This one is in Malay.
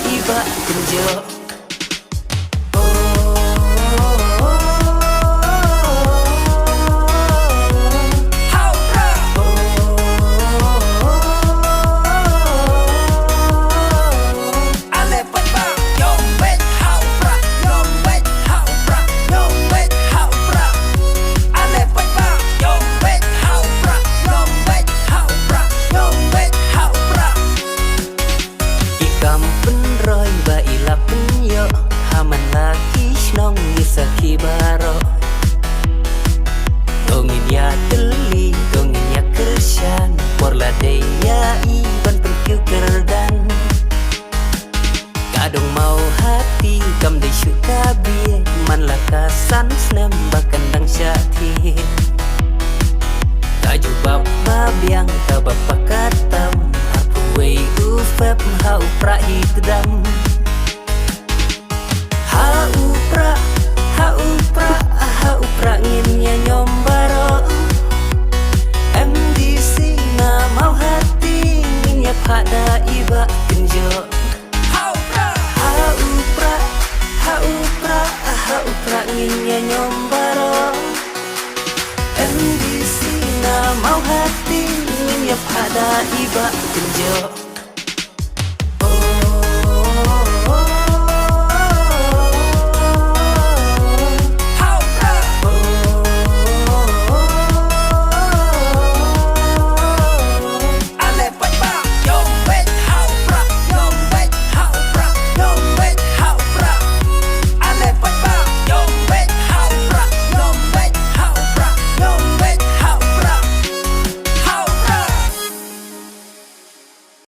iba kenjo. Saki baro Dongin ya teli, dongin ya kersan Porla deya iban perkiu kerdan Kadong mau hati kam de syuka biye Man lakasan snem bahkan dang syati Kaju bapa biang ka bapa katam Aku wei ufep hau pra hidram Hau pra nginnya nyombaro MDC na mau hati nginnya pada iba kenjo. Hau pra nginnya nyombaro MDC na mau hati nginnya pada iba kenjo.